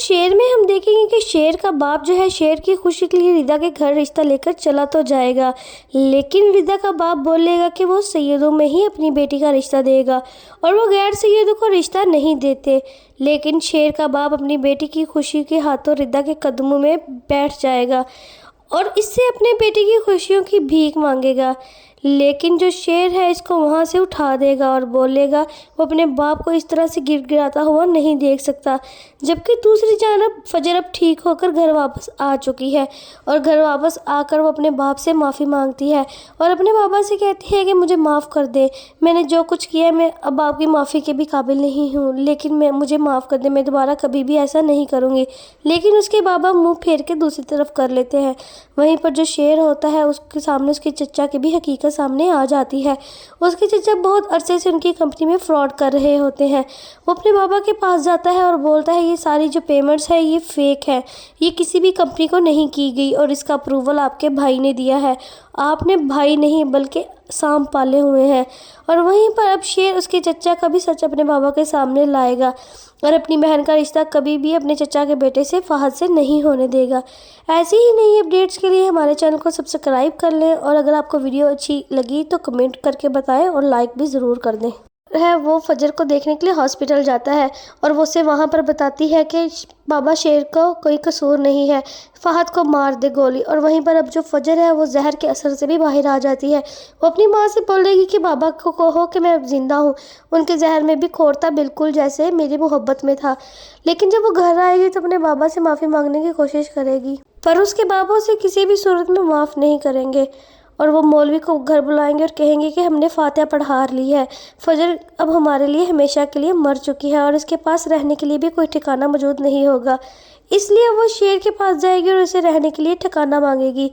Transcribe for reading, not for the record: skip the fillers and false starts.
शेर में हम देखेंगे कि शेर का बाप जो है शेर की खुशी के लिए रिदा के घर रिश्ता लेकर चला तो जाएगा, लेकिन रिदा का बाप बोलेगा कि वो सैयदों में ही अपनी बेटी का रिश्ता देगा और वो गैर सैयदों को रिश्ता नहीं देते। लेकिन शेर का बाप अपनी बेटी की खुशी के हाथों रिदा के कदमों में बैठ जाएगा और इससे अपने बेटी की खुशियों की भीख मांगेगा। लेकिन जो शेर है इसको वहाँ से उठा देगा और बोलेगा वो अपने बाप को इस तरह से गिड़गिड़ाता हुआ नहीं देख सकता। जबकि दूसरी जानब फजर अब ठीक होकर घर वापस आ चुकी है और घर वापस आकर वो अपने बाप से माफ़ी मांगती है और अपने बाबा से कहती है कि मुझे माफ़ कर दे, मैंने जो कुछ किया है मैं अब आपकी माफ़ी के भी काबिल नहीं हूँ, लेकिन मुझे माफ़ कर दे, मैं दोबारा कभी भी ऐसा नहीं करूँगी। लेकिन उसके बाबा मुँह फेर के दूसरी तरफ कर लेते हैं। वहीं पर जो शेर होता है उसके सामने उसके चचा की भी हकीकत सामने आ जाती है। उसके चचा बहुत अरसे से उनकी कंपनी में फ्रॉड कर रहे होते हैं। वो अपने बाबा के पास जाता है और बोलता है ये सारी जो पेमेंट्स है ये फेक है, ये किसी भी कंपनी को नहीं की गई और इसका अप्रूवल आपके भाई ने दिया है, आपने भाई नहीं बल्कि सांप पाले हुए हैं। और वहीं पर अब शेर उसके चचा का भी सच अपने बाबा के सामने लाएगा और अपनी बहन का रिश्ता कभी भी अपने चचा के बेटे से फहद से नहीं होने देगा। ऐसी ही नई अपडेट्स के लिए हमारे चैनल को सब्सक्राइब कर लें और अगर आपको वीडियो अच्छी लगी तो कमेंट करके बताएं और लाइक भी ज़रूर कर दें। वो फजर को देखने के लिए हॉस्पिटल जाता है और वो उसे वहाँ पर बताती है कि बाबा शेर को कोई कसूर नहीं है, फहद को मार दे गोली। और वहीं पर अब जो फजर है वो जहर के असर से भी बाहर आ जाती है। वो अपनी माँ से बोलेगी कि बाबा को कहो कि मैं ज़िंदा हूँ, उनके जहर में भी खोर था बिल्कुल जैसे मेरी मोहब्बत में था। लेकिन जब वो घर आएगी तो अपने बाबा से माफ़ी मांगने की कोशिश करेगी, पर उसके बाबा उसे किसी भी सूरत में माफ़ नहीं करेंगे और वो मौलवी को घर बुलाएंगे और कहेंगे कि हमने फातिहा पढ़ा ली है, फजर अब हमारे लिए हमेशा के लिए मर चुकी है और इसके पास रहने के लिए भी कोई ठिकाना मौजूद नहीं होगा। इसलिए वो शेर के पास जाएगी और उसे रहने के लिए ठिकाना मांगेगी।